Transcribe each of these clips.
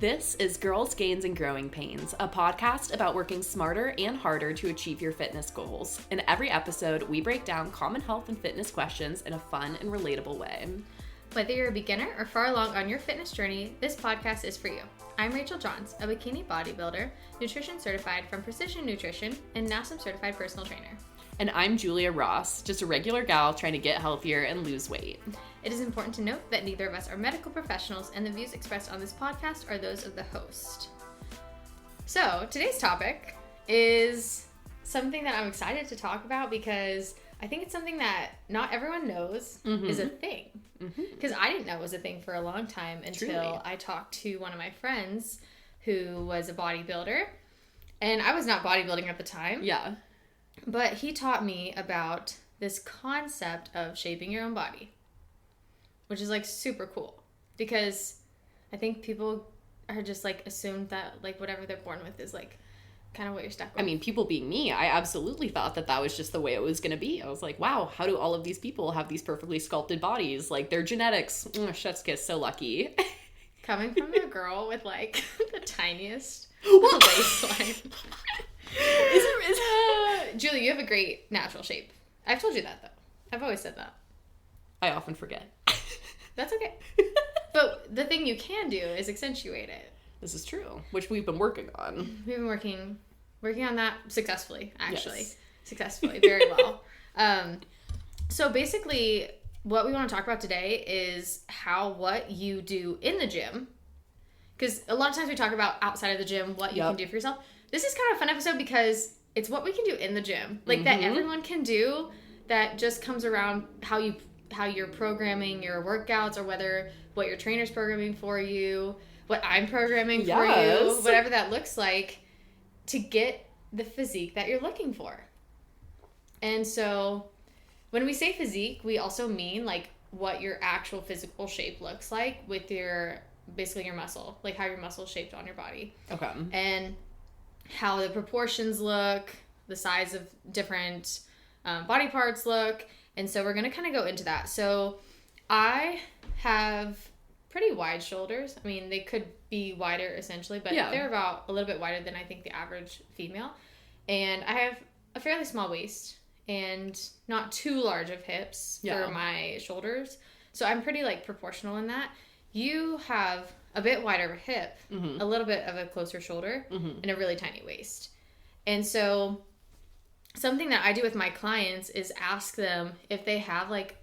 This is Girls, Gains, and Growing Pains, a podcast about working smarter and harder to achieve your fitness goals. In every episode, we break down common health and fitness questions in a fun and relatable way. Whether you're a beginner or far along on your fitness journey, this podcast is for you. I'm Rachel Johns, a bikini bodybuilder, nutrition certified from Precision Nutrition, and NASM certified personal trainer. And I'm Julia Ross, just a regular gal trying to get healthier and lose weight. It is important to note that neither of us are medical professionals, and the views expressed on this podcast are those of the host. So, today's topic is something that I'm excited to talk about because I think it's something that not everyone knows is a thing. Because I didn't know it was a thing for a long time until I talked to one of my friends who was a bodybuilder. And I was not bodybuilding at the time. Yeah. But he taught me about this concept of shaping your own body, which is like super cool because I think people are just like assumed that like whatever they're born with is like kind of what you're stuck with. I mean, people being me, I absolutely thought that was just the way it was going to be. I was like, wow, how do all of these people have these perfectly sculpted bodies? Like, their genetics, chef's kiss, so lucky. Coming from a girl with like the tiniest waistline. Julie, you have a great natural shape. I've told you that though. I've always said that. I often forget. That's okay. But the thing you can do is accentuate it. This is true, which we've been working on. We've been working on that successfully, actually. Yes. Successfully, very well. So basically, what we want to talk about today is what you do in the gym. Because a lot of times we talk about outside of the gym, what you can do for yourself. This is kind of a fun episode because it's what we can do in the gym. Like that everyone can do that just comes around how you're programming your workouts or what your trainer's programming for you, what I'm programming for you, whatever that looks like to get the physique that you're looking for. And so when we say physique, we also mean like what your actual physical shape looks like with basically your muscle, like how your muscle is shaped on your body. Okay. And how the proportions look, the size of different body parts look. And so we're going to kind of go into that. So I have pretty wide shoulders. I mean, they could be wider essentially, but they're about a little bit wider than I think the average female. And I have a fairly small waist and not too large of hips for my shoulders. So I'm pretty like proportional in that. You have a bit wider of a hip, a little bit of a closer shoulder, and a really tiny waist. And so something that I do with my clients is ask them if they have like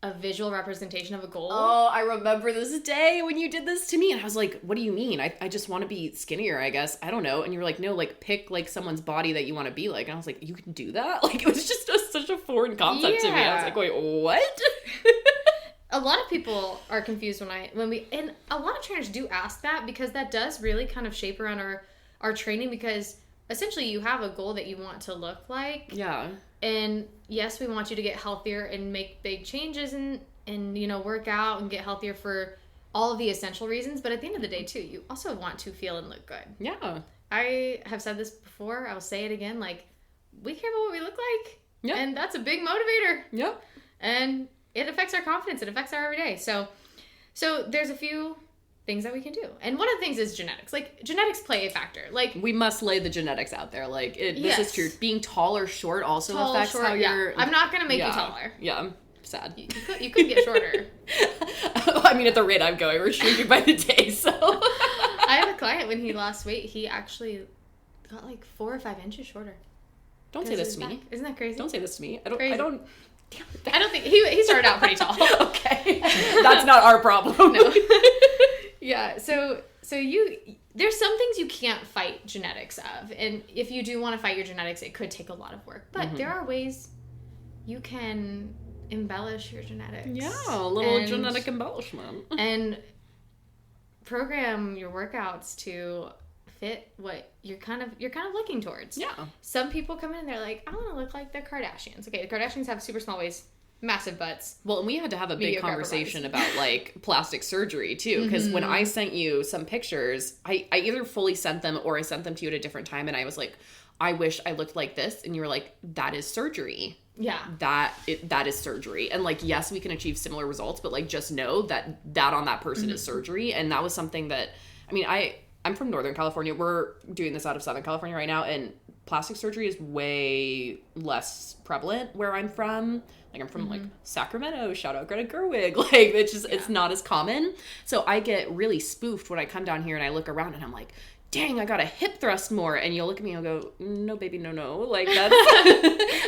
a visual representation of a goal. Oh, I remember this day when you did this to me. And I was like, what do you mean? I just want to be skinnier, I guess. I don't know. And you were like, no, like pick like someone's body that you want to be like. And I was like, you can do that? Like it was just such a foreign concept to me. I was like, wait, what? A lot of people are confused and a lot of trainers do ask that because that does really kind of shape around our training because essentially you have a goal that you want to look like. Yeah. And yes, we want you to get healthier and make big changes and work out and get healthier for all of the essential reasons. But at the end of the day too, you also want to feel and look good. Yeah. I have said this before. I will say it again. Like we care about what we look like. Yeah. And that's a big motivator. Yep. And it affects our confidence. It affects our everyday. So there's a few things that we can do. And one of the things is genetics. Like, genetics play a factor. Like, we must lay the genetics out there. Like, this is true. Being tall or short also affects how you're... I'm not going to make you taller. Yeah, I'm sad. You could get shorter. I mean, at the rate I'm going, we're shrinking by the day, so... I have a client, when he lost weight, he actually got like 4 or 5 inches shorter. Don't say this to me. Isn't that crazy? Don't say this to me. I don't think he started out pretty tall. Okay. That's not our problem. No. Yeah. So there's some things you can't fight genetics of. And if you do want to fight your genetics, it could take a lot of work. But there are ways you can embellish your genetics. Yeah, a little genetic embellishment. And program your workouts to fit what you're kind of looking towards. Yeah. Some people come in and they're like, I want to look like the Kardashians. Okay, the Kardashians have super small waists, massive butts. Well, and we had to have a big conversation about like plastic surgery too, because when I sent you some pictures, I either fully sent them or I sent them to you at a different time, and I was like, I wish I looked like this, and you were like, that is surgery. Yeah. That is surgery. And like, yes, we can achieve similar results, but like just know that on that person is surgery. And that was something that I mean, I'm from Northern California. We're doing this out of Southern California right now, and plastic surgery is way less prevalent where I'm from. Like, I'm from, like, Sacramento. Shout out Greta Gerwig. Like, it's just, it's not as common. So I get really spoofed when I come down here and I look around and I'm like, dang, I got a hip thrust more. And you'll look at me and go, no, baby, no. Like, that's,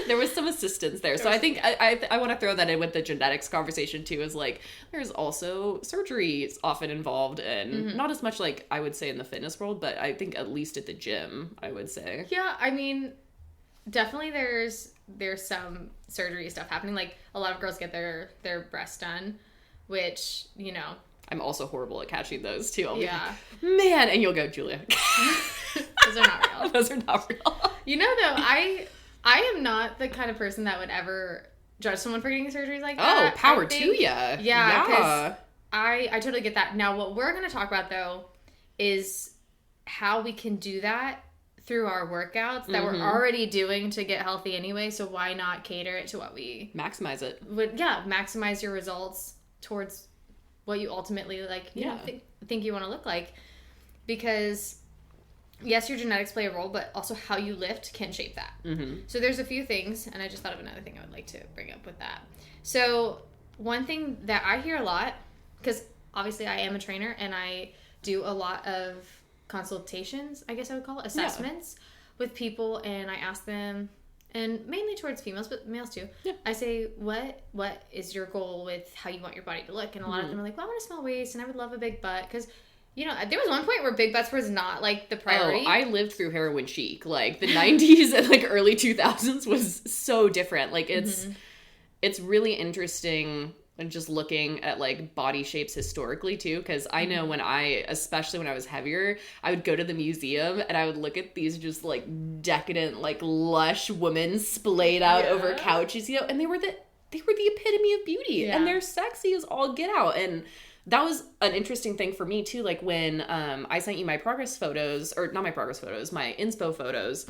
there was some assistance there. So I think I want to throw that in with the genetics conversation too, is like, there's also surgery often involved, and not as much, like, I would say in the fitness world, but I think at least at the gym, I would say. Yeah, I mean, definitely there's some surgery stuff happening. Like, a lot of girls get their breasts done, which, you know, I'm also horrible at catching those too. I'll be yeah, like, man, and you'll go, Julia. those are not real. Those are not real. You know, though, I am not the kind of person that would ever judge someone for getting surgeries like that. Oh, power to ya. Yeah, because I totally get that. Now, what we're going to talk about, though, is how we can do that through our workouts that we're already doing to get healthy anyway. So why not cater it to what we maximize it? Maximize your results towards what you ultimately, like, you know, think you want to look like. Because yes, your genetics play a role, but also how you lift can shape that. So there's a few things, and I just thought of another thing I would like to bring up with that. So one thing that I hear a lot, because obviously I am a trainer and I do a lot of consultations, I guess I would call it, assessments with people, and I ask them, and mainly towards females, but males too. Yeah. I say, what is your goal with how you want your body to look? And a lot of them are like, well, I want a small waist and I would love a big butt. Because, you know, there was one point where big butts was not, like, the priority. Oh, I lived through heroin chic. Like, the 90s and, like, early 2000s was so different. Like, it's really interesting just looking at, like, body shapes historically too, because I know especially when I was heavier, I would go to the museum and I would look at these just, like, decadent, like, lush women splayed out over couches, you know, and they were the epitome of beauty, and they're sexy as all get out. And that was an interesting thing for me too, like, when I sent you my progress photos, or not my progress photos, my inspo photos,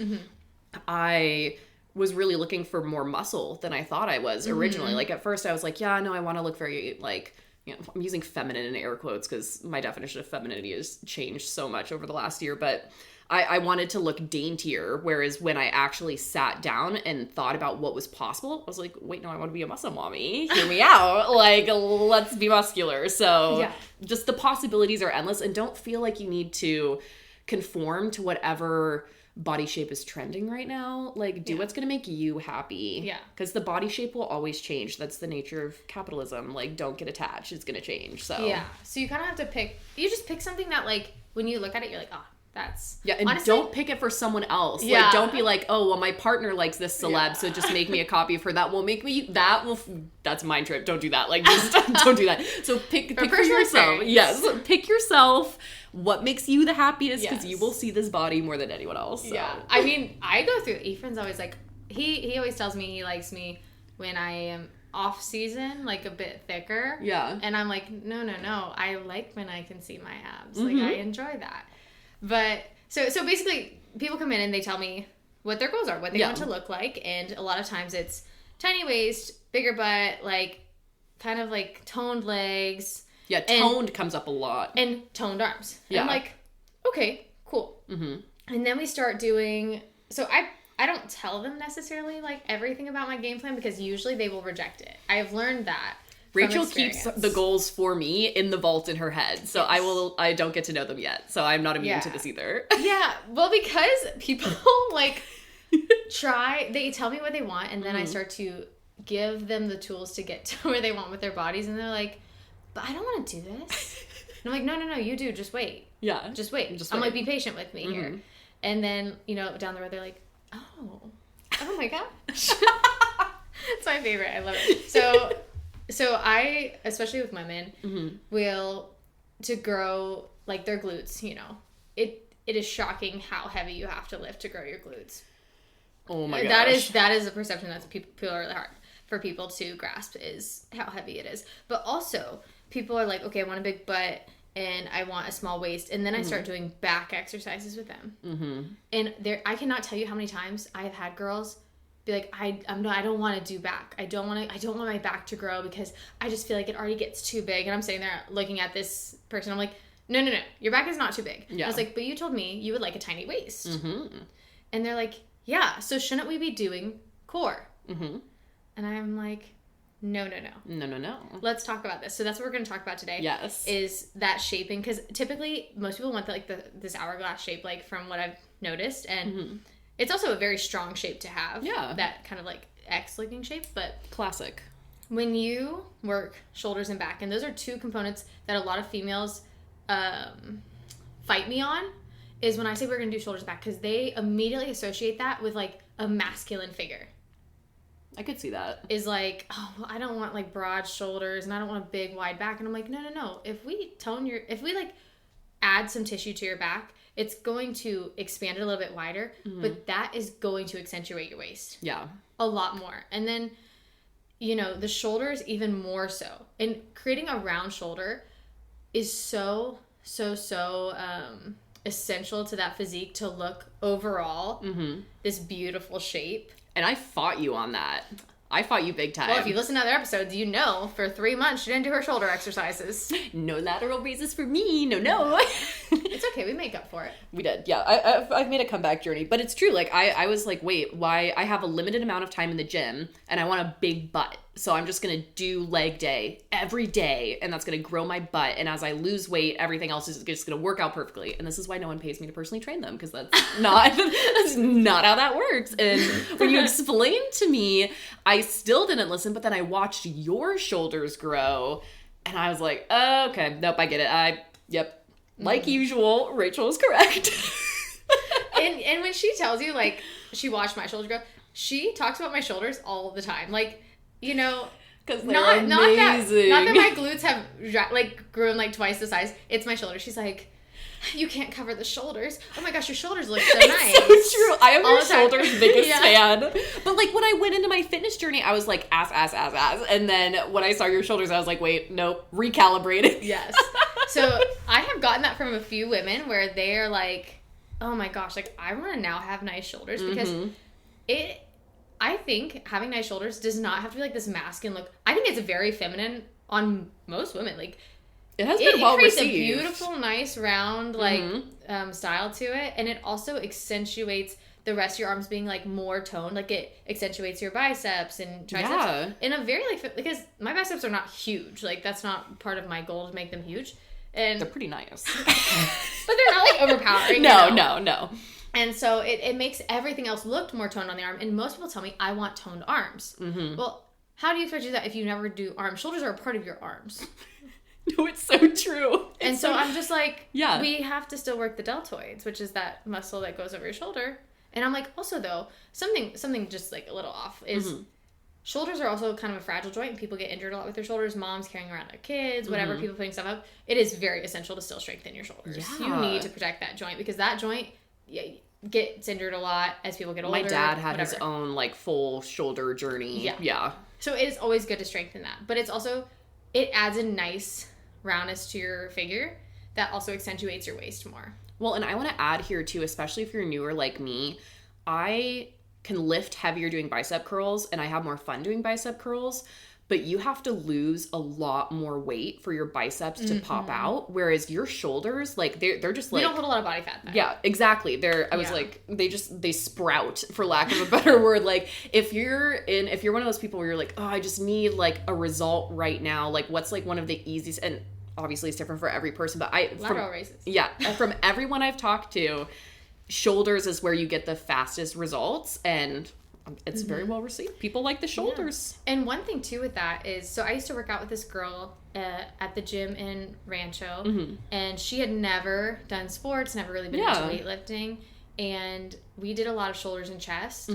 I was really looking for more muscle than I thought I was originally. Like, at first I was like, yeah, no, I want to look very, like, you know, I'm using feminine in air quotes because my definition of femininity has changed so much over the last year, but I wanted to look daintier. Whereas when I actually sat down and thought about what was possible, I was like, wait, no, I want to be a muscle mommy. Hear me out. Like, let's be muscular. So just the possibilities are endless, and don't feel like you need to conform to whatever body shape is trending right now. Like, do what's going to make you happy. Yeah. Because the body shape will always change. That's the nature of capitalism. Like, don't get attached. It's going to change. So yeah. So you kind of have to you just pick something that, like, when you look at it, you're like, oh, that's... Yeah, and honestly, don't pick it for someone else. Yeah. Like, don't be like, oh, well, my partner likes this celeb, so just make me a copy of her. That's mind trip. Don't do that. Like, just don't do that. So pick for yourself. Yes. Pick yourself. What makes you the happiest, because you will see this body more than anyone else. So. Yeah. I mean, I go through... Ethan's always like... He always tells me he likes me when I am off season, like a bit thicker. Yeah. And I'm like, no. I like when I can see my abs. Like, I enjoy that. But... So basically, people come in and they tell me what their goals are, what they want to look like. And a lot of times it's tiny waist, bigger butt, like, kind of like toned legs... Yeah, toned comes up a lot. And toned arms. Yeah. And I'm like, okay, cool. And then we start doing... So I don't tell them necessarily, like, everything about my game plan, because usually they will reject it. I have learned that. Rachel keeps the goals for me in the vault in her head. So I don't get to know them yet. So I'm not immune to this either. Yeah. Well, because people, like, they tell me what they want, and then I start to give them the tools to get to where they want with their bodies, and they're like, but I don't want to do this. And I'm like, no, you do. Just wait. Yeah. Just wait. I'm like, be patient with me here. And then, you know, down the road, they're like, oh my gosh. It's my favorite. I love it. So I, especially with women, will, to grow, like, their glutes, you know, it is shocking how heavy you have to lift to grow your glutes. Oh my gosh. That is a perception that's people are really hard for people to grasp, is how heavy it is. But also, people are like, okay, I want a big butt and I want a small waist, and then I start doing back exercises with them. And I cannot tell you how many times I have had girls be like, I don't want to do back. I don't want my back to grow because I just feel like it already gets too big. And I'm sitting there looking at this person. I'm like, no. Your back is not too big. Yeah. I was like, but you told me you would like a tiny waist. Mm-hmm. And they're like, yeah, so shouldn't we be doing core? Mm-hmm. And I'm like, no. No. Let's talk about this. So that's what we're going to talk about today. Yes. Is that shaping. Because typically, most people want this hourglass shape, like from what I've noticed. And it's also a very strong shape to have. Yeah. That kind of like X-looking shape. But classic. when you work shoulders and back, and those are two components that a lot of females fight me on, is when I say we're going to do shoulders and back. Because they immediately associate that with like a masculine figure. I could see that. Is like, oh, well, I don't want like broad shoulders and I don't want a big wide back. And I'm like, no. If we like add some tissue to your back, it's going to expand it a little bit wider, but that is going to accentuate your waist. Yeah. A lot more. And then, you know, the shoulders even more so. And creating a round shoulder is so essential to that physique to look overall this beautiful shape. And I fought you on that. I fought you big time. Well, if you listen to other episodes, you know for 3 months she didn't do her shoulder exercises. No lateral raises for me. No. It's okay. We make up for it. We did. Yeah. I've made a comeback journey. But it's true. Like, I was like, wait, why? I have a limited amount of time in the gym and I want a big butt. So I'm just going to do leg day every day. And that's going to grow my butt. And as I lose weight, everything else is just going to work out perfectly. And this is why no one pays me to personally train them. Because that's not how that works. And when you explained to me, I still didn't listen. But then I watched your shoulders grow. And I was like, oh, okay. Nope, I get it. Yep. Like usual, Rachel is correct. and when she tells you, like, she watched my shoulders grow, she talks about my shoulders all the time. Like, you know, because not amazing. Not that my glutes have, like, grown, like, twice the size. It's my shoulders. She's like, you can't cover the shoulders. Oh my gosh, your shoulders look so nice. It's so true. I am all your shoulders' biggest fan. But like when I went into my fitness journey, I was like ass. And then when I saw your shoulders, I was like, wait, nope, recalibrating. Yes. So I have gotten that from a few women where they're like, oh my gosh, like I want to now have nice shoulders because I think having nice shoulders does not have to be like this masculine look. I think it's very feminine on most women. Like, it has been well received. It creates a beautiful, nice, round, like, style to it. And it also accentuates the rest of your arms being, like, more toned. Like, it accentuates your biceps and triceps in a very, like, because my biceps are not huge. Like, that's not part of my goal to make them huge. And they're pretty nice. But they're not, like, overpowering. No. And so it makes everything else look more toned on the arm. And most people tell me, I want toned arms. Well, how do you expect to do that if you never do arms? Shoulders are a part of your arms. No, it's so true. And so I'm just like, yeah, we have to still work the deltoids, which is that muscle that goes over your shoulder. And I'm like, also though, something just like a little off is shoulders are also kind of a fragile joint and people get injured a lot with their shoulders. Moms carrying around their kids, whatever, people putting stuff up. It is very essential to still strengthen your shoulders. Yeah. You need to protect that joint because that joint gets injured a lot as people get older. My dad had his own like full shoulder journey. Yeah. So it is always good to strengthen that. But it's also, it adds a nice roundness to your figure that also accentuates your waist more. Well, and I want to add here too, especially if you're newer like me, I can lift heavier doing bicep curls and I have more fun doing bicep curls, but you have to lose a lot more weight for your biceps to pop out, whereas your shoulders, like they're just like, you don't hold a lot of body fat there. Yeah, exactly. They sprout, for lack of a better word. Like if you're one of those people where you're like, oh, I just need like a result right now, like what's like one of the easiest, and obviously it's different for every person, but lateral raises. Yeah, from everyone I've talked to, shoulders is where you get the fastest results, and it's very well received. People like the shoulders. Yeah. And one thing too with that is, so I used to work out with this girl at the gym in Rancho, and she had never done sports, never really been into weightlifting, and we did a lot of shoulders and chest,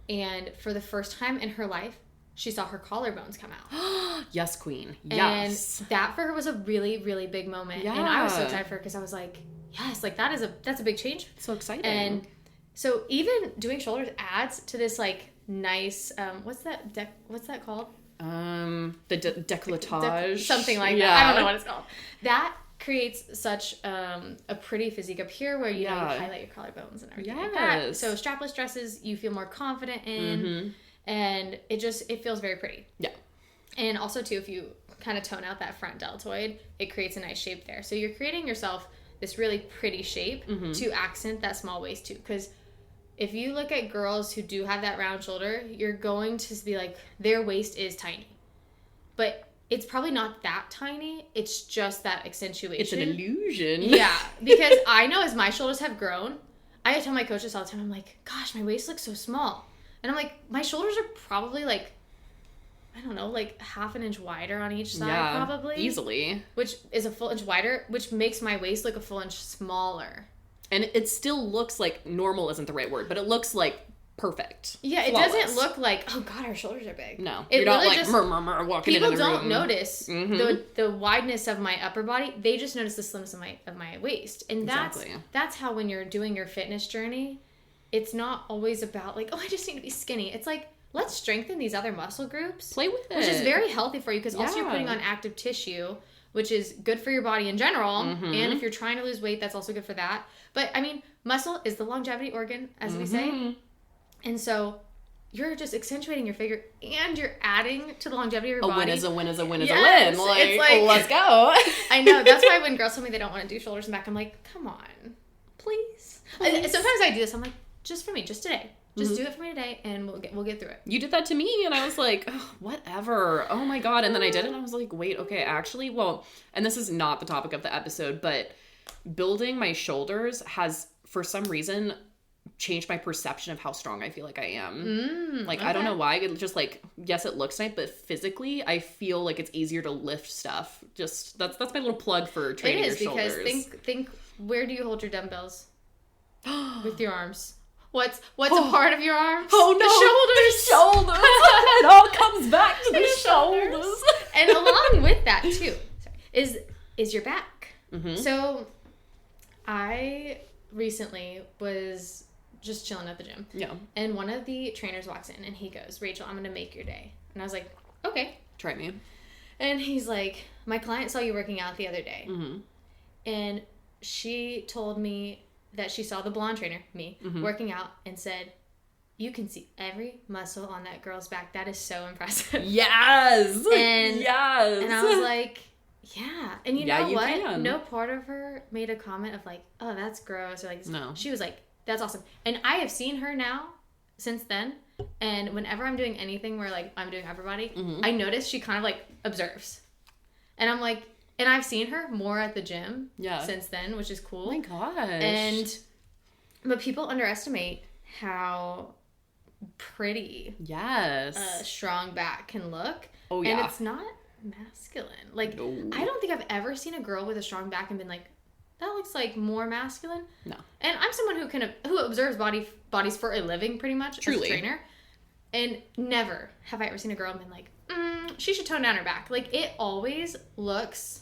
and for the first time in her life, she saw her collarbones come out. Yes, queen. Yes. And that for her was a really, really big moment. Yeah. And I was so excited for her because I was like, yes, like that's a big change. So exciting. And so even doing shoulders adds to this like nice, what's that called? The décolletage. Something like that. I don't know what it's called. That creates such a pretty physique up here where you highlight your collarbones and everything like that. So strapless dresses you feel more confident in, and it feels very pretty. Yeah. And also too, if you kind of tone out that front deltoid, it creates a nice shape there. So you're creating yourself this really pretty shape to accent that small waist too. Because if you look at girls who do have that round shoulder, you're going to be like, their waist is tiny. But it's probably not that tiny. It's just that accentuation. It's an illusion. Yeah. Because I know as my shoulders have grown, I tell my coaches all the time, I'm like, gosh, my waist looks so small. And I'm like, my shoulders are probably like, I don't know, like half an inch wider on each side, probably. Easily. Which is a full inch wider, which makes my waist look a full inch smaller. And it still looks like normal isn't the right word, but it looks like perfect. Yeah, it doesn't look like, oh God, our shoulders are big. No. You're not like, walking into the room. People don't notice the wideness of my upper body. They just notice the slimness of my waist. And that's how when you're doing your fitness journey, it's not always about like, oh, I just need to be skinny. It's like, let's strengthen these other muscle groups. Play with it. Which is very healthy for you because also you're putting on active tissue, which is good for your body in general. And if you're trying to lose weight, that's also good for that. But I mean, muscle is the longevity organ, as we say. And so you're just accentuating your figure and you're adding to the longevity of your body. A win is a win is a win is a win. Like, it's like, let's go. I know. That's why when girls tell me they don't want to do shoulders and back, I'm like, come on. Please. Sometimes I do this. I'm like, just for me, just today. Just do it for me today, and we'll get through it. You did that to me, and I was like, oh, whatever. Oh my God. And then I did it, and I was like, wait, okay, actually, well, and this is not the topic of the episode, but building my shoulders has, for some reason, changed my perception of how strong I feel like I am. I don't know why. It just like, yes, it looks nice, but physically, I feel like it's easier to lift stuff. Just, that's my little plug for training your shoulders. It is, because think, where do you hold your dumbbells? With your arms. What's a part of your arms? Oh no, the shoulders. It all comes back to the shoulders. And along with that too, is your back. So I recently was just chilling at the gym. Yeah. And one of the trainers walks in and he goes, Rachel, I'm gonna make your day. And I was like, okay. Try me. And he's like, my client saw you working out the other day. And she told me that she saw the blonde trainer, me, working out, and said, you can see every muscle on that girl's back. That is so impressive. Yes! And I was like, yeah. And you know what? Can. No part of her made a comment of like, oh, that's gross. Or like, no. She was like, that's awesome. And I have seen her now since then. And whenever I'm doing anything where like I'm doing upper body, I notice she kind of like observes. And I'm like, and I've seen her more at the gym since then, which is cool. Oh my gosh. But people underestimate how pretty a strong back can look. Oh, yeah. And it's not masculine. Like, no. I don't think I've ever seen a girl with a strong back and been like, that looks like more masculine. No. And I'm someone who observes bodies for a living, pretty much, as a trainer. And never have I ever seen a girl and been like, she should tone down her back. Like, it always looks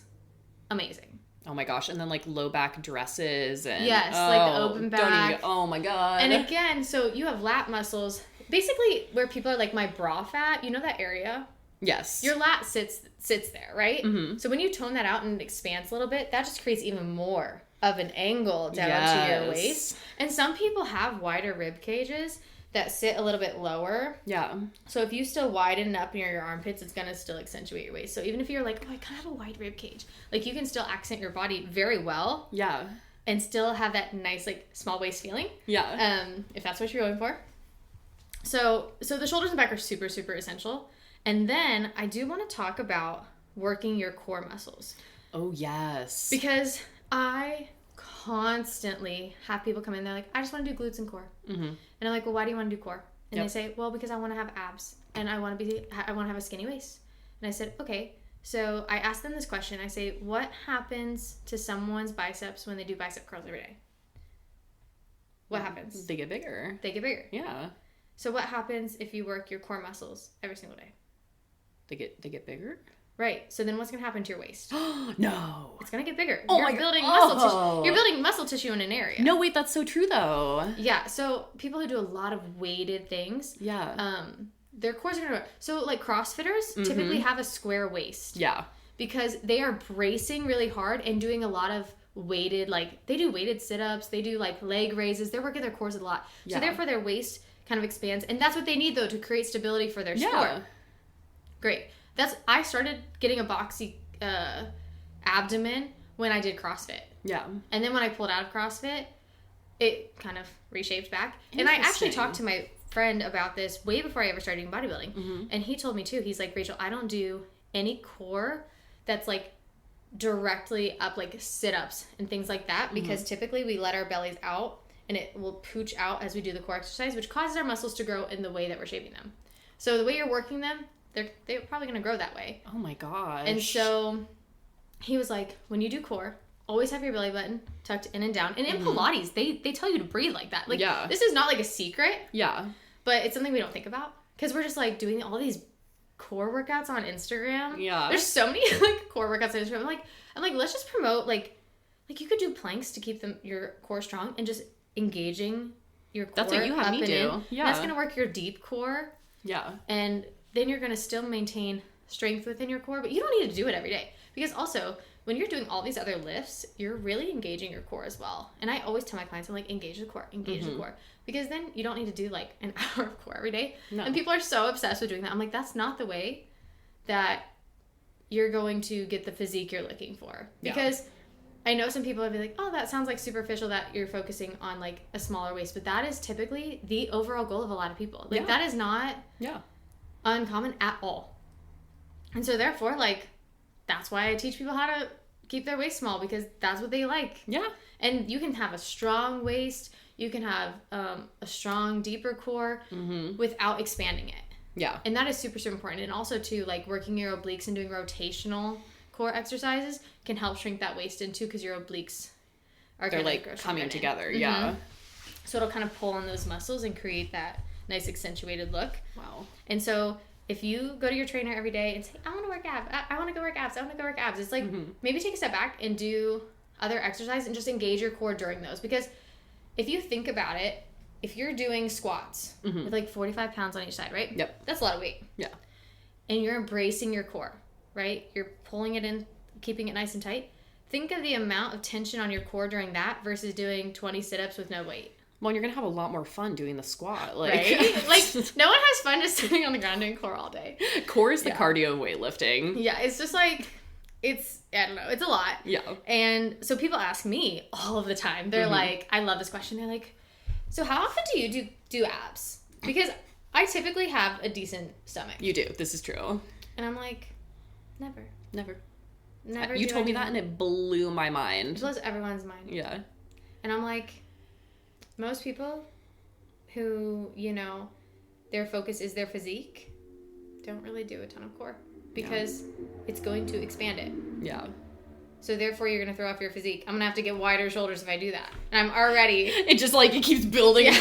amazing. Oh my gosh. And then like low back dresses and like the open back. Oh my God. And again, so you have lat muscles. Basically where people are like my bra fat, you know that area? Yes. Your lat sits there, right? So when you tone that out and it expands a little bit, that just creates even more of an angle down to your waist. And some people have wider rib cages that sit a little bit lower. Yeah. So if you still widen up near your armpits, it's going to still accentuate your waist. So even if you're like, oh, I kind of have a wide rib cage, like you can still accent your body very well. Yeah. And still have that nice, like, small waist feeling. Yeah. If that's what you're going for. So the shoulders and back are super, super essential. And then I do want to talk about working your core muscles. Oh, yes. Because I constantly have people come in, they're like, I just want to do glutes and core. And I'm like, well, why do you want to do core? And they say, well, because I want to have abs and I want to have a skinny waist. And I said, okay. So I asked them this question. I say, what happens to someone's biceps when they do bicep curls every day? What happens? They get bigger. They get bigger. Yeah. So what happens if you work your core muscles every single day? They get bigger? Right. So then what's going to happen to your waist? No. It's going to get bigger. Oh, You're building muscle tissue. You're building muscle tissue in an area. No, wait, that's so true though. Yeah. So people who do a lot of weighted things, their cores are going to grow. So like CrossFitters typically have a square waist. Yeah. Because they are bracing really hard and doing a lot of weighted, like they do weighted sit-ups, they do like leg raises, they're working their cores a lot. So therefore their waist kind of expands. And that's what they need though to create stability for their sport. Great. I started getting a boxy abdomen when I did CrossFit. Yeah. And then when I pulled out of CrossFit, it kind of reshaped back. And I actually talked to my friend about this way before I ever started doing bodybuilding. Mm-hmm. And he told me too, he's like, Rachel, I don't do any core that's like directly up, like sit-ups and things like that, because typically we let our bellies out and it will pooch out as we do the core exercise, which causes our muscles to grow in the way that we're shaping them. So the way you're working them, they're probably going to grow that way. Oh my gosh. And so he was like, when you do core, always have your belly button tucked in and down. And in Pilates, they tell you to breathe like that. Like, this is not like a secret. Yeah. But it's something we don't think about. Because we're just like doing all these core workouts on Instagram. Yeah. There's so many like core workouts on Instagram. I'm like, let's just promote like you could do planks to keep your core strong and just engaging your core. That's what you have me do. Yeah. And that's going to work your deep core. Yeah. And then you're going to still maintain strength within your core, but you don't need to do it every day. Because also, when you're doing all these other lifts, you're really engaging your core as well. And I always tell my clients, I'm like, engage the core. Because then you don't need to do like an hour of core every day. No. And people are so obsessed with doing that. I'm like, that's not the way that you're going to get the physique you're looking for. Because I know some people would be like, oh, that sounds like superficial that you're focusing on like a smaller waist. But that is typically the overall goal of a lot of people. Like that is not uncommon at all. And so therefore, like, that's why I teach people how to keep their waist small, because that's what they like. Yeah. And you can have a strong waist. You can have a strong, deeper core without expanding it. Yeah. And that is super, super important. And also, too, like working your obliques and doing rotational core exercises can help shrink that waist in, too, because your obliques are they're like coming together. Yeah. So it'll kind of pull on those muscles and create that nice accentuated look. Wow. And so if you go to your trainer every day and say, I want to work abs, I want to go work abs, I want to go work abs, it's like maybe take a step back and do other exercise and just engage your core during those. Because if you think about it, if you're doing squats with like 45 pounds on each side, right? Yep. That's a lot of weight. Yeah. And you're embracing your core, right? You're pulling it in, keeping it nice and tight. Think of the amount of tension on your core during that versus doing 20 sit-ups with no weight. Well, you're going to have a lot more fun doing the squat. Like, right? Like, no one has fun just sitting on the ground doing core all day. Core is the cardio of weightlifting. Yeah, it's just like, I don't know, it's a lot. Yeah. And so people ask me all of the time. They're like, I love this question. They're like, so how often do you do abs? Because I typically have a decent stomach. You do. This is true. And I'm like, never. You told me that and it blew my mind. It blows everyone's mind. Yeah. And I'm like, most people who, you know, their focus is their physique don't really do a ton of core because it's going to expand it. Yeah. So therefore you're going to throw off your physique. I'm going to have to get wider shoulders if I do that. And I'm already... It just like, it keeps building.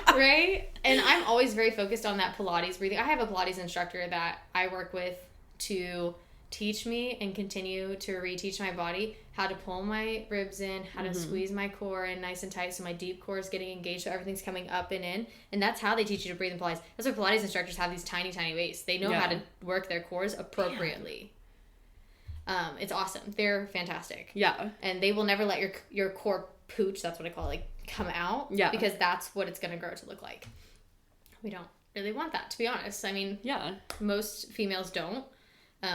Right? And I'm always very focused on that Pilates breathing. I have a Pilates instructor that I work with to teach me and continue to reteach my body how to pull my ribs in, how to squeeze my core in nice and tight so my deep core is getting engaged so everything's coming up and in. And that's how they teach you to breathe in Pilates. That's why Pilates instructors have these tiny, tiny waists. They know how to work their cores appropriately. It's awesome. They're fantastic. Yeah. And they will never let your core pooch, that's what I call it, like come out. Yeah. Because that's what it's going to grow to look like. We don't really want that, to be honest. I mean, most females don't.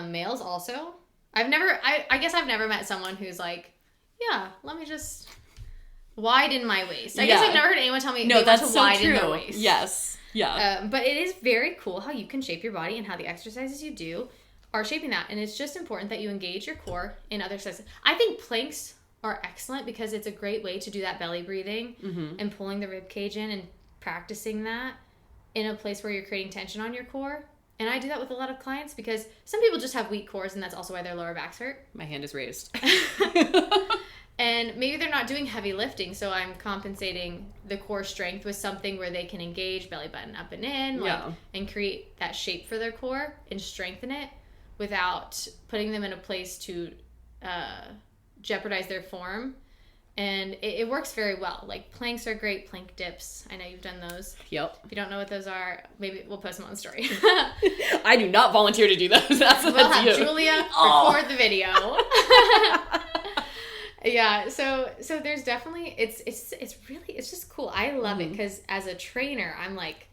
Males also. I guess I've never met someone who's like, yeah, let me just widen my waist. I guess I've never heard anyone tell me they want to widen their waist. Yes. Yeah. But it is very cool how you can shape your body and how the exercises you do are shaping that. And it's just important that you engage your core in other exercises. I think planks are excellent because it's a great way to do that belly breathing and pulling the rib cage in and practicing that in a place where you're creating tension on your core. And I do that with a lot of clients because some people just have weak cores and that's also why their lower backs hurt. My hand is raised. And maybe they're not doing heavy lifting, so I'm compensating the core strength with something where they can engage belly button up and in and create that shape for their core and strengthen it without putting them in a place to jeopardize their form. And it works very well. Like planks are great, plank dips. I know you've done those. Yep. If you don't know what those are, maybe we'll post them on the story. I do not volunteer to do those. We'll have you. Julia record the video. Yeah. So there's definitely it's just cool. I love it because as a trainer, I'm like,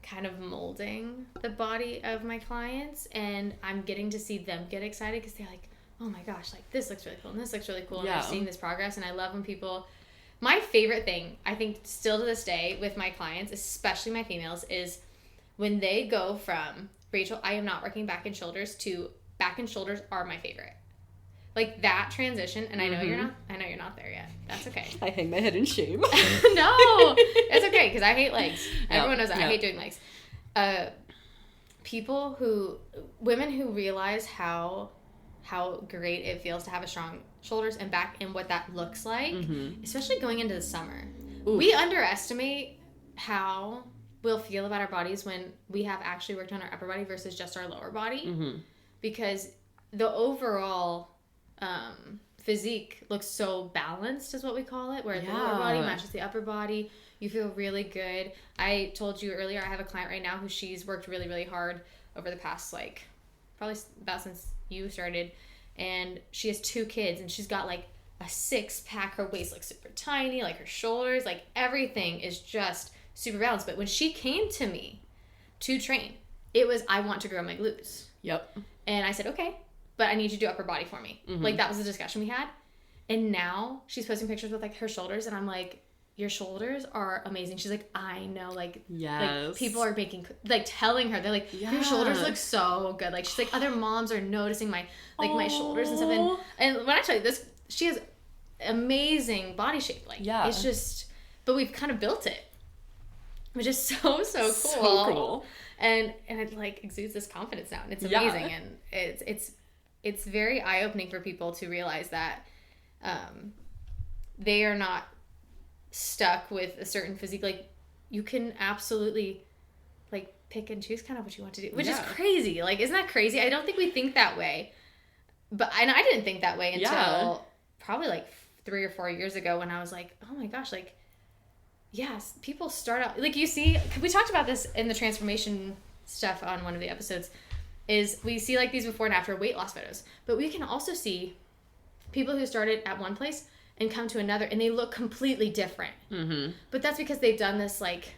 kind of molding the body of my clients, and I'm getting to see them get excited because they're like, oh my gosh, like this looks really cool and this looks really cool, and I'm seeing this progress. And I love when people, my favorite thing, I think still to this day with my clients, especially my females, is when they go from, Rachel, I am not working back and shoulders, to back and shoulders are my favorite. Like that transition, and I know you're not there yet. That's okay. I hang my head in shame. No, it's okay, because I hate legs. Everyone knows that. I hate doing legs. Women who realize how great it feels to have a strong shoulders and back and what that looks like, especially going into the summer. Oof. We underestimate how we'll feel about our bodies when we have actually worked on our upper body versus just our lower body, because the overall physique looks so balanced, is what we call it, where the lower body matches the upper body. You feel really good. I told you earlier, I have a client right now who she's worked really, really hard over the past, like, probably about since you started, and she has 2 kids, and she's got like a 6-pack. Her waist looks super tiny, like her shoulders, like everything is just super balanced. But when she came to me to train, it was, I want to grow my glutes. Yep. And I said, okay, but I need you to do upper body for me. Like that was the discussion we had. And now she's posting pictures with like her shoulders, and I'm like, your shoulders are amazing. She's like, I know, like, like people are making, like telling her, they're like, your shoulders look so good. Like she's like, other moms are noticing my, like my shoulders and stuff. And when I tell you this, she has amazing body shape. Like, it's just, but we've kind of built it, which is so cool. So cool. And it like exudes this confidence now, and it's amazing. And it's very eye-opening for people to realize that they are not stuck with a certain physique. Like you can absolutely like pick and choose kind of what you want to do, which is crazy. Like, isn't that crazy? I don't think we think that way, but I didn't think that way until probably like 3 or 4 years ago, when I was like, oh my gosh, like, yes, people start out, like, you see, we talked about this in the transformation stuff on one of the episodes, is we see like these before and after weight loss photos, but we can also see people who started at one place and come to another, and they look completely different. But that's because they've done this like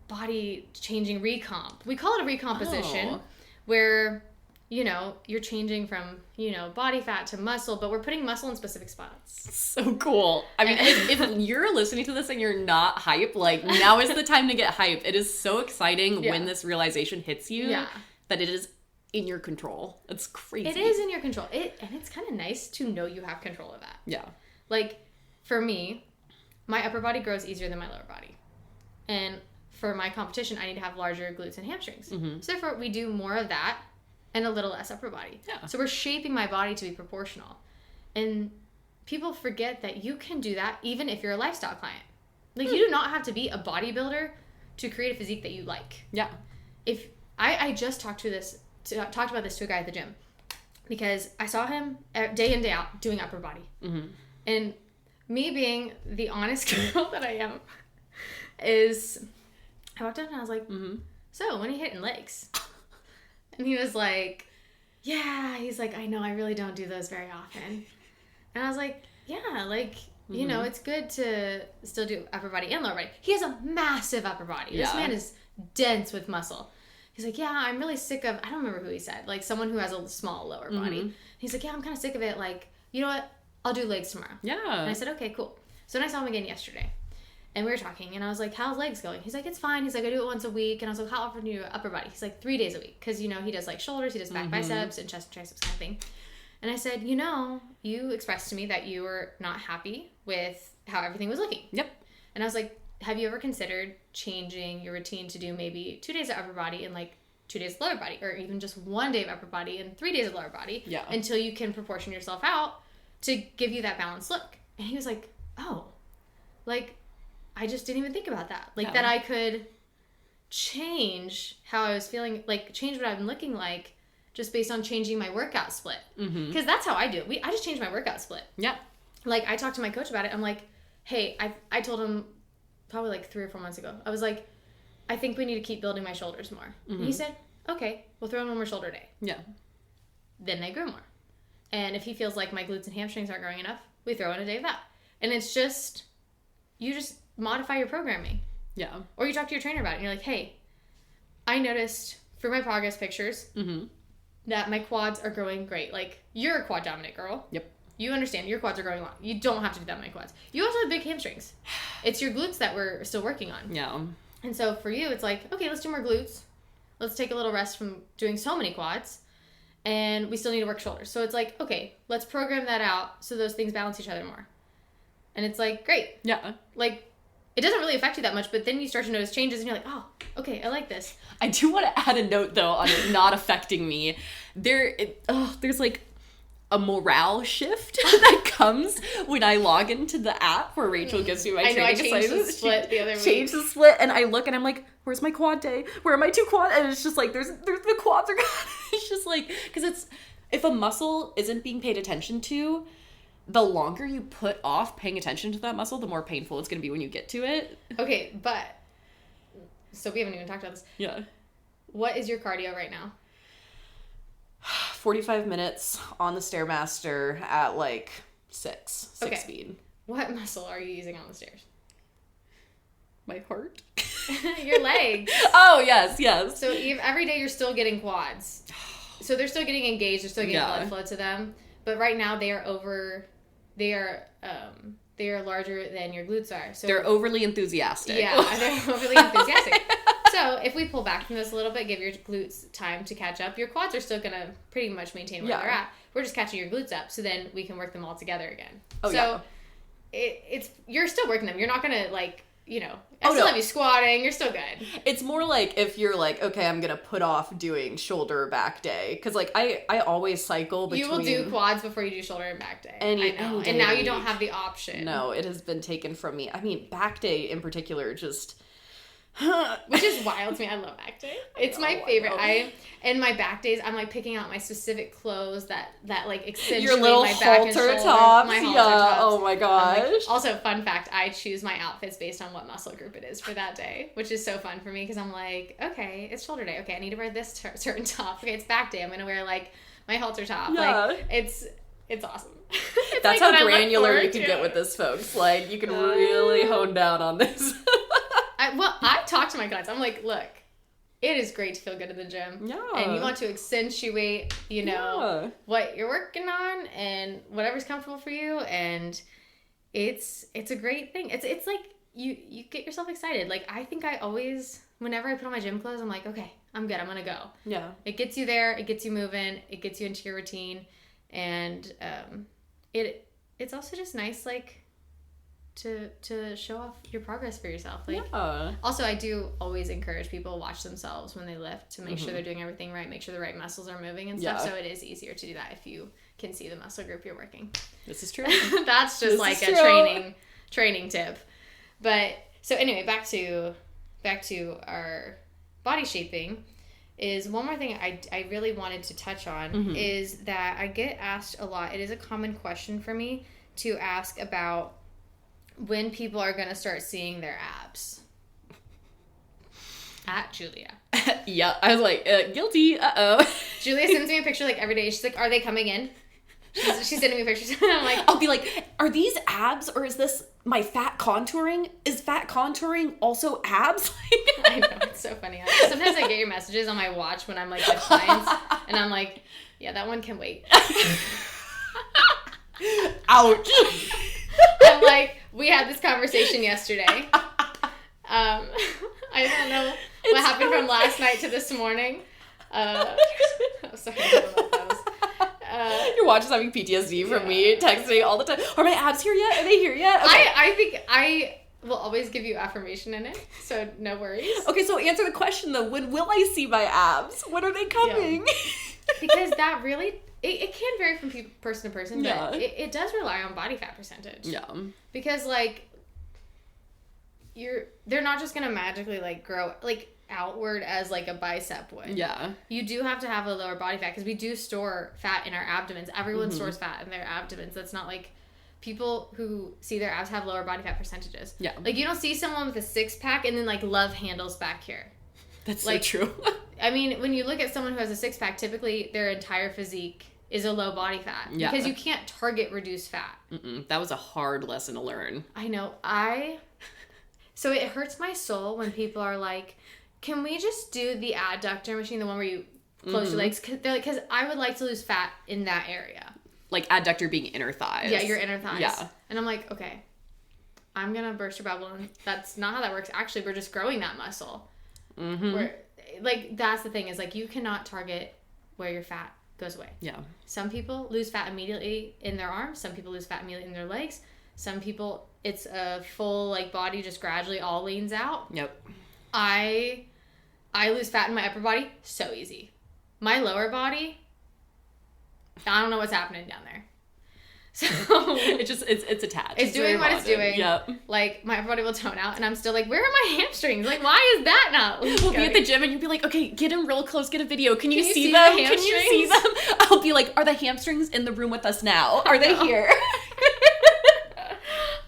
body changing recomp. We call it a recomposition, where, you know, you're changing from, you know, body fat to muscle, but we're putting muscle in specific spots. So cool. I mean, if you're listening to this and you're not hype, like, now is the time to get hype. It is so exciting when this realization hits you that it is in your control. It's crazy. It is in your control. And it's kind of nice to know you have control of that. Yeah. Like, for me, my upper body grows easier than my lower body. And for my competition, I need to have larger glutes and hamstrings. So therefore, we do more of that and a little less upper body. Yeah. So we're shaping my body to be proportional. And people forget that you can do that even if you're a lifestyle client. Like, you do not have to be a bodybuilder to create a physique that you like. Yeah. If I just talked about this to a guy at the gym, because I saw him day in, day out doing upper body. And me being the honest girl that I am, is I walked up and I was like, so when are you hitting legs? And he was like, yeah. He's like, I know, I really don't do those very often. And I was like, yeah, like, you know, it's good to still do upper body and lower body. He has a massive upper body. This man is dense with muscle. He's like, yeah, I'm really sick of, I don't remember who he said, like someone who has a small lower body. He's like, yeah, I'm kind of sick of it. Like, you know what? I'll do legs tomorrow. Yeah. And I said, okay, cool. So then I saw him again yesterday. And we were talking, and I was like, how's legs going? He's like, it's fine. He's like, I do it once a week. And I was like, how often do you do upper body? He's like, 3 days a week. Because, you know, he does like shoulders, he does back biceps, and chest and triceps kind of thing. And I said, you know, you expressed to me that you were not happy with how everything was looking. Yep. And I was like, have you ever considered changing your routine to do maybe 2 days of upper body and like 2 days of lower body, or even just 1 day of upper body and 3 days of lower body until you can proportion yourself out to give you that balanced look? And he was like, oh, like, I just didn't even think about that. Like, that I could change how I was feeling, like, change what I'm looking like just based on changing my workout split. Because that's how I do it. I just changed my workout split. Yeah. Like, I talked to my coach about it. I'm like, hey, I told him probably like 3 or 4 months ago. I was like, I think we need to keep building my shoulders more. And he said, okay, we'll throw in 1 more shoulder day. Yeah. Then they grew more. And if he feels like my glutes and hamstrings aren't growing enough, we throw in a day of that. And it's just, you just modify your programming. Yeah. Or you talk to your trainer about it and you're like, hey, I noticed for my progress pictures Mm-hmm. that my quads are growing great. Like, you're a quad dominant girl. Yep. You understand. Your quads are growing a lot. You don't have to do that many quads. You also have big hamstrings. It's your glutes that we're still working on. Yeah. And so for you, it's like, okay, let's do more glutes. Let's take a little rest from doing so many quads. And we still need to work shoulders. So it's like, okay, let's program that out so those things balance each other more. And it's like, great. Yeah. Like, it doesn't really affect you that much, but then you start to notice changes and you're like, oh, okay, I like this. I do want to add a note, though, on it not affecting me. There's like a morale shift that comes when I log into the app where Rachel gives me my training assignments. I changed the split the other week. Changed the split, and I look and I'm like, where's my quad day? Where are my 2 quad? And it's just like, there's the quads are gone. It's just like, because if a muscle isn't being paid attention to, the longer you put off paying attention to that muscle, the more painful it's going to be when you get to it. Okay, but, so we haven't even talked about this. Yeah. What is your cardio right now? 45 minutes on the Stairmaster at like 6 speed. What muscle are you using on the stairs? My heart. Your legs. Oh, yes. So every day you're still getting quads. So they're still getting engaged, they're still getting blood flow to them. But right now they are larger than your glutes are. So they're overly enthusiastic. Yeah, they're overly enthusiastic. So if we pull back from this a little bit, give your glutes time to catch up, your quads are still going to pretty much maintain where they're at. We're just catching your glutes up, so then we can work them all together again. Oh, so it's you're still working them. You're not going to, like, you know, I still have you squatting. You're still good. It's more like if you're like, okay, I'm going to put off doing shoulder back day. Because, like, I always cycle between... You will do quads before you do shoulder and back day. I know. And now you don't have the option. No, it has been taken from me. I mean, back day in particular just... Which is wild to me. I love back day. It's my favorite. In my back days, I'm like picking out my specific clothes that like accentuate your little my back and shoulder. tops. My halter yeah. tops. Oh my gosh. Like, also, fun fact: I choose my outfits based on what muscle group it is for that day, which is so fun for me because I'm like, okay, it's shoulder day. Okay, I need to wear this certain top. Okay, it's back day. I'm gonna wear like my halter top. Yeah. Like it's awesome. It's That's like how granular you can get with this, folks. Like you can really hone down on this. I talk to my clients. I'm like, look, it is great to feel good in the gym. Yeah. And you want to accentuate, what you're working on and whatever's comfortable for you. And it's a great thing. It's like you get yourself excited. Like, I think I always, whenever I put on my gym clothes, I'm like, okay, I'm good. I'm going to go. Yeah. It gets you there. It gets you moving. It gets you into your routine. And it's also just nice, like, to show off your progress for yourself. Like, also, I do always encourage people to watch themselves when they lift to make sure they're doing everything right, make sure the right muscles are moving and stuff. So it is easier to do that if you can see the muscle group you're working. This is true. That's just like a training tip. But so anyway, back to our body shaping. Is one more thing I really wanted to touch on is that I get asked a lot. It is a common question for me to ask about when people are going to start seeing their abs. At Julia. Yeah, I was like, guilty, uh-oh. Julia sends me a picture like every day. She's like, are they coming in? She's sending me pictures. And I'm like... I'll be like, are these abs or is this my fat contouring? Is fat contouring also abs? I know, it's so funny. Sometimes I get your messages on my watch when I'm like with clients. And I'm like, yeah, that one can wait. Ouch. I'm like, we had this conversation yesterday. I don't know what happened from last night to this morning. Oh, sorry, I don't know about those. Your watch is having PTSD from me texting all the time. Are my abs here yet? Are they here yet? Okay. I think I will always give you affirmation in it, so no worries. Okay, so answer the question though. When will I see my abs? When are they coming? Yeah. Because that really... It can vary from person to person, but it does rely on body fat percentage. Yeah. Because, like, they're not just going to magically, like, grow, like, outward as, like, a bicep would. Yeah. You do have to have a lower body fat because we do store fat in our abdomens. Everyone stores fat in their abdomens. That's not, like, people who see their abs have lower body fat percentages. Yeah. Like, you don't see someone with a six-pack and then, like, love handles back here. That's like, so true. I mean, when you look at someone who has a six-pack, typically their entire physique is a low body fat. Yeah. Because you can't target reduced fat. That was a hard lesson to learn. I know. So it hurts my soul when people are like, can we just do the adductor machine, the one where you close your legs? Because I would like to lose fat in that area. Like adductor being inner thighs. Yeah, your inner thighs. Yeah. And I'm like, okay, I'm going to burst your bubble. And that's not how that works. Actually, we're just growing that muscle. Like, that's the thing is, like, you cannot target where your fat goes away. Yeah. Some people lose fat immediately in their arms. Some people lose fat immediately in their legs. Some people, it's a full, like, body just gradually all leans out. Yep. I lose fat in my upper body so easy. My lower body, I don't know what's happening down there. So it's attached. It's doing what it's doing. Yep. Like, my upper body will tone out, and I'm still like, where are my hamstrings? Like, why is that not? We'll be at the gym, and you'll be like, okay, get in real close, get a video. Can you see the them? hamstrings? Can you see them? I'll be like, are the hamstrings in the room with us now? Are they here?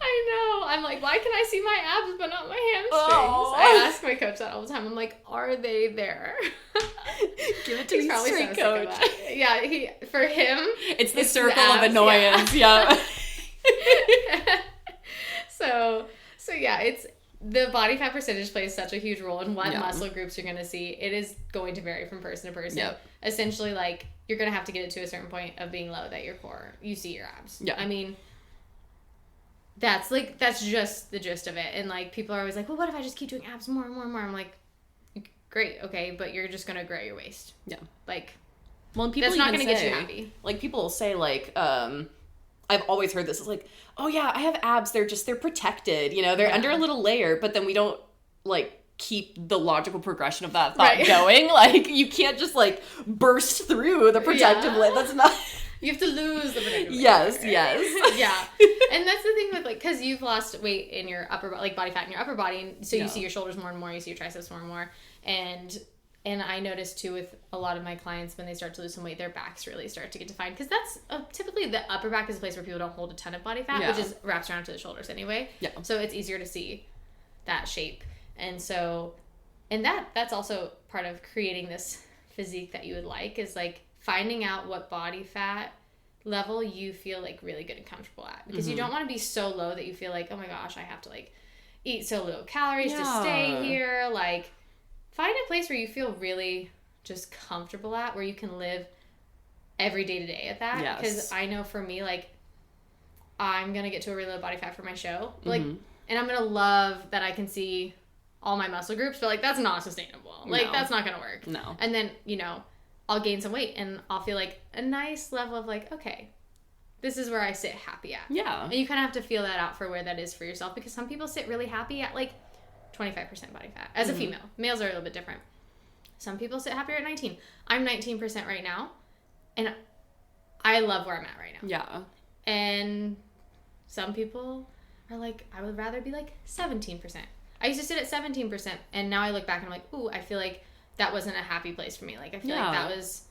I know. I'm like, why can I see my abs but not my hamstrings? Oh. I ask my coach that all the time. I'm like, are they there? Give it to me straight, coach. Yeah, for him, it's the circle of annoyance. Yeah. So yeah, it's the body fat percentage plays such a huge role in what muscle groups you're going to see. It is going to vary from person to person. Yep. Essentially, like, you're going to have to get it to a certain point of being low that your core, you see your abs. Yeah. I mean, that's just the gist of it. And, like, people are always like, well, what if I just keep doing abs more and more and more? I'm like, great, okay, but you're just going to grow your waist. Yeah. Like, well, and people that's not going to get you happy. Like, people will say, like, I've always heard this. It's like, oh yeah, I have abs. They're protected. You know, they're under a little layer, but then we don't, like, keep the logical progression of that thought going. Like, you can't just, like, burst through the protective layer. That's not... You have to lose the protective layer. Yes. Yeah. And that's the thing with, like, because you've lost weight in your upper, like, body fat in your upper body, and so you see your shoulders more and more, you see your triceps more and more, and I noticed, too, with a lot of my clients, when they start to lose some weight, their backs really start to get defined. Because that's typically the upper back is a place where people don't hold a ton of body fat, which is wraps around to the shoulders anyway. Yeah. So it's easier to see that shape. And so, and that's also part of creating this physique that you would like, is, like, finding out what body fat level you feel, like, really good and comfortable at. Because you don't want to be so low that you feel like, oh my gosh, I have to, like, eat so little calories to stay here. Like, find a place where you feel really just comfortable at, where you can live every day to day at that. Yes. Because I know for me, like, I'm going to get to a really low body fat for my show. Like, and I'm going to love that I can see all my muscle groups, but, like, that's not sustainable. Like, that's not going to work. No. And then, you know, I'll gain some weight and I'll feel like a nice level of, like, okay, this is where I sit happy at. Yeah. And you kind of have to feel that out for where that is for yourself, because some people sit really happy at, like, 25% body fat as a female. Males are a little bit different. Some people sit happier at 19. I'm 19% right now, and I love where I'm at right now. Yeah. And some people are like, I would rather be like 17%. I used to sit at 17%, and now I look back and I'm like, ooh, I feel like that wasn't a happy place for me. Like, I feel like that was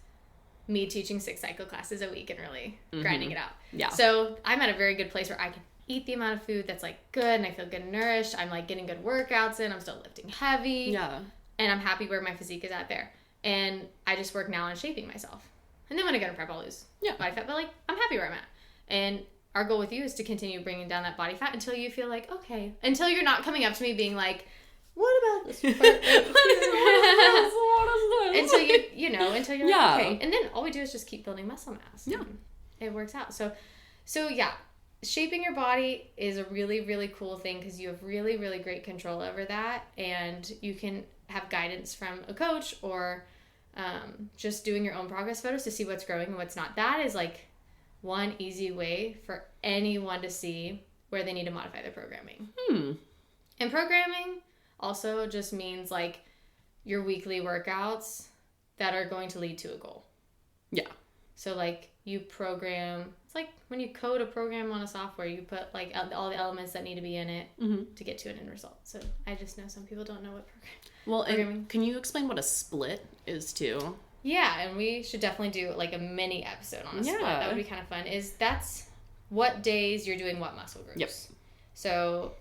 me teaching 6 cycle classes a week and really grinding it out. Yeah. So I'm at a very good place where I can eat the amount of food that's, like, good, and I feel good and nourished. I'm, like, getting good workouts in. I'm still lifting heavy. Yeah. And I'm happy where my physique is at there. And I just work now on shaping myself. And then when I go to prep, I'll lose body fat. But, like, I'm happy where I'm at. And our goal with you is to continue bringing down that body fat until you feel like, okay. Until you're not coming up to me being like, what about this part? What is this? Until you're like, okay. And then all we do is just keep building muscle mass. Yeah. It works out. So yeah. Shaping your body is a really, really cool thing, because you have really, really great control over that, and you can have guidance from a coach or just doing your own progress photos to see what's growing and what's not. That is, like, one easy way for anyone to see where they need to modify their programming. And programming also just means, like, your weekly workouts that are going to lead to a goal. Yeah. So, like, you program... It's like when you code a program on a software, you put, like, all the elements that need to be in it to get to an end result. So I just know some people don't know what programming. And can you explain what a split is too? Yeah, and we should definitely do, like, a mini episode on a split. That would be kind of fun. That's what days you're doing what muscle groups. Yep. So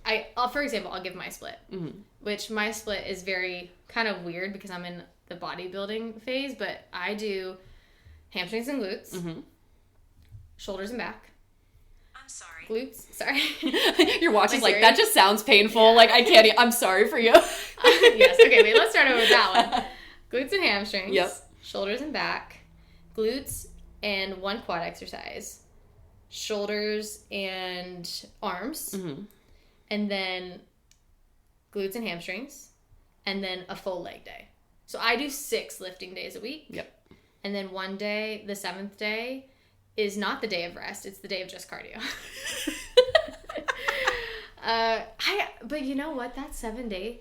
for example, I'll give my split, which my split is very kind of weird because I'm in the bodybuilding phase, but I do hamstrings and glutes. Shoulders and back. I'm sorry. Glutes. Sorry. You're watching like, that just sounds painful. Yeah. Like, I can't I'm sorry for you. Yes. Okay, wait, let's start over with that one. Glutes and hamstrings. Yep. Shoulders and back. Glutes and one quad exercise. Shoulders and arms. Mm-hmm. And then glutes and hamstrings. And then a full leg day. So I do 6 lifting days a week. Yep. And then one day, the 7th day, is not the day of rest. It's the day of just cardio. But you know what? That 7 day,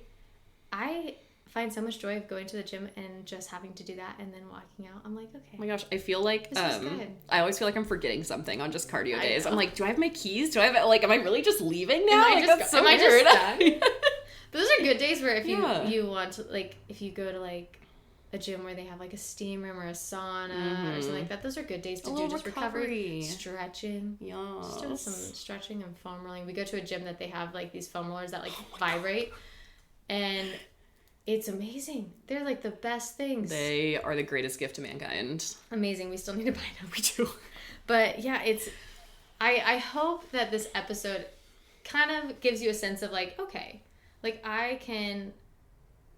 I find so much joy of going to the gym and just having to do that and then walking out. I'm like, okay. Oh my gosh, I feel like This was good. I always feel like I'm forgetting something on just cardio days. know. I'm like, do I have my keys? Do I have like? Am I really just leaving now? Am I Like, just- that's so am I weird. just stuck? Those are good days where if Yeah. you want to, like, if you go to like a gym where they have like a steam room or a sauna or something like that, those are good days to A do little just recovery. stretching. Yes. Just doing some stretching and foam rolling. We go to a gym that they have like these foam rollers that like vibrate, and it's amazing. They're like the best things. They are the greatest gift to mankind. Amazing. We still need to buy them. We do. But yeah, it's. I hope that this episode kind of gives you a sense of like, okay, like I can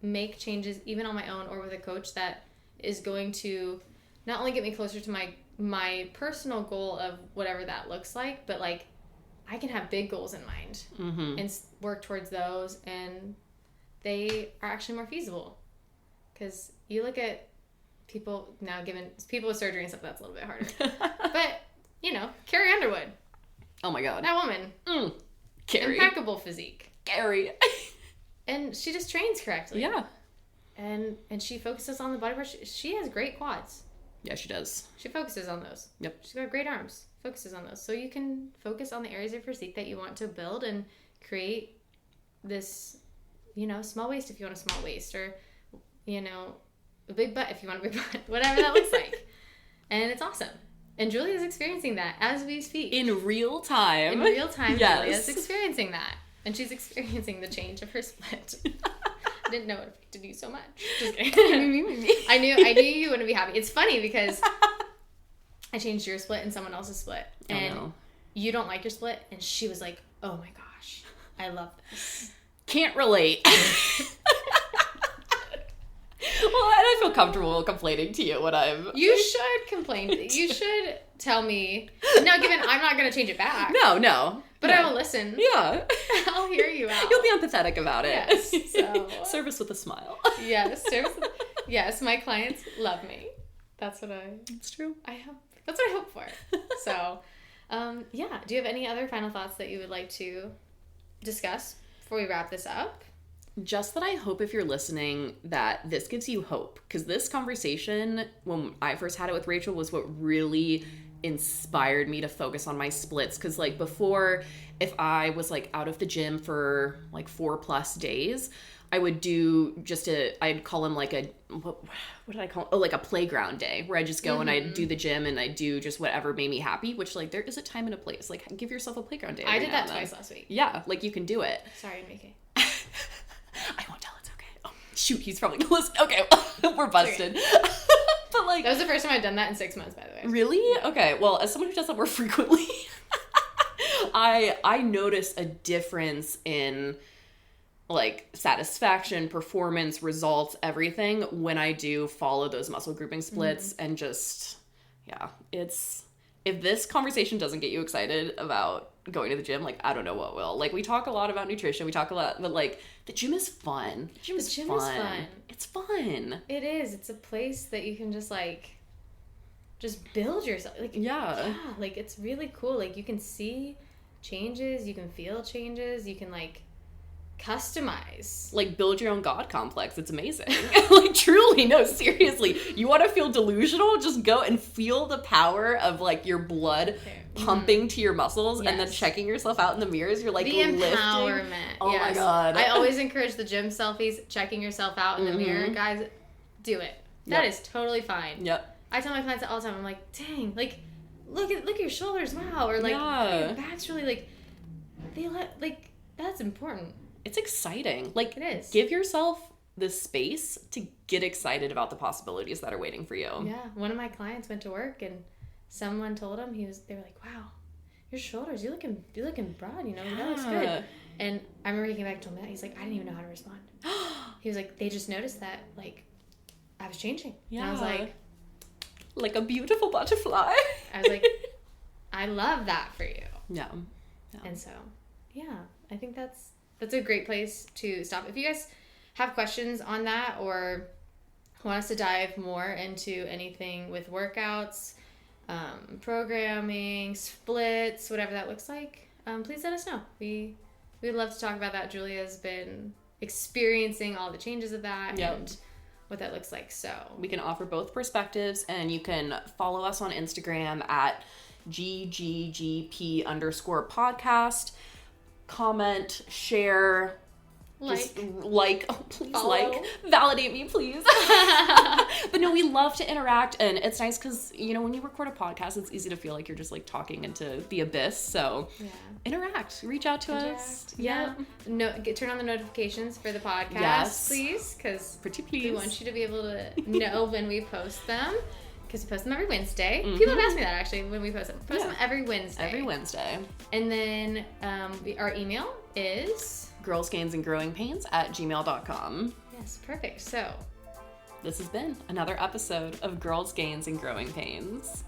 make changes even on my own or with a coach that is going to not only get me closer to my personal goal of whatever that looks like, but like I can have big goals in mind and work towards those, and they are actually more feasible. Because you look at people now, given people with surgery and stuff, that's a little bit harder. But you know, Carrie Underwood, Oh my god. that woman, Carrie. impeccable physique, Carrie. and she just trains correctly. Yeah. And she focuses on the body parts. She has great quads. Yeah, she does. She focuses on those. Yep. She's got great arms. Focuses on those. So you can focus on the areas of physique that you want to build and create this, you know, small waist if you want a small waist, or, you know, a big butt if you want a big butt. Whatever that looks like. And it's awesome. And Julia's experiencing that as we speak. In real time. In real time, Yes. Julia's experiencing that. And she's experiencing the change of her split. I didn't know it affected you so much. Just kidding. I knew you wouldn't be happy. It's funny because I changed your split and someone else's split. And you don't like your split. And she was like, oh my gosh, I love this. Can't relate. Well, and I feel comfortable complaining to you when I'm... You should complain. You should tell me. Now, given I'm not going to change it back. No. But I will listen. Yeah. I'll hear you out. You'll be empathetic about it. Yes. So. Service with a smile. Yes. Yes, my clients love me. That's what It's true. I hope. That's what I hope for. So, yeah. Do you have any other final thoughts that you would like to discuss before we wrap this up? Just that I hope if you're listening that this gives you hope. Because this conversation, when I first had it with Rachel, was what really inspired me to focus on my splits. Because like before, if I was like out of the gym for like 4+ days, I would do I'd call them like what did I call it? Oh, like a playground day where I just go and I'd do the gym and I do just whatever made me happy, which like there is a time and a place. Like give yourself a playground day. I did that twice last week. Yeah, like you can do it. Sorry, Mickey. I won't tell, it's okay. Oh, shoot, he's probably gonna listen. Okay, we're busted. But like... That was the first time I'd done that in 6 months, by the way. Really? Okay, well, as someone who does that more frequently, I notice a difference in like satisfaction, performance, results, everything when I do follow those muscle grouping splits and just, yeah, it's... If this conversation doesn't get you excited about going to the gym, like, I don't know what will. Like, we talk a lot about nutrition. We talk a lot, but, like, the gym is fun. The gym is fun. It's fun. It is. It's a place that you can just, like, just build yourself. Like, yeah, like, it's really cool. Like, you can see changes. You can feel changes. You can, like, customize. Like, build your own God complex. It's amazing. Like, truly, no, seriously. You want to feel delusional? Just go and feel the power of, like, your blood pumping to your muscles and then checking yourself out in the mirrors. You're, like, the empowerment. Oh, my God. I always encourage the gym selfies, checking yourself out in the mirror. Guys, do it. That is totally fine. Yep. I tell my clients that all the time. I'm like, dang, like, look at your shoulders. Wow. Or, like, your back's really, like, that's important. It's exciting. Like, it is. Give yourself the space to get excited about the possibilities that are waiting for you. Yeah. One of my clients went to work and someone told him, they were like, wow, your shoulders, you're looking broad, you know, that looks good. And I remember he came back and told me that. He's like, I didn't even know how to respond. he was like, they just noticed that, like, I was changing. Yeah. And I was like a beautiful butterfly. I was like, I love that for you. Yeah. And so, yeah, I think that's a great place to stop. If you guys have questions on that or want us to dive more into anything with workouts, programming, splits, whatever that looks like, please let us know. We'd love to talk about that. Julia's been experiencing all the changes of that and what that looks like. So we can offer both perspectives, and you can follow us on Instagram at gggp_podcast. Comment, share, just please follow. Validate me, please. But no, we love to interact, and it's nice because, you know, when you record a podcast, it's easy to feel like you're just like talking into the abyss. So interact, reach out to us. Yeah. No, turn on the notifications for the podcast, please, because we want you to be able to know when we post them. Because we post them every Wednesday. Mm-hmm. People have asked me that, actually, when we post them. Post them every Wednesday. Every Wednesday. And then our email is girlsgainsandgrowingpains@gmail.com. Yes, perfect. So this has been another episode of Girls Gains and Growing Pains.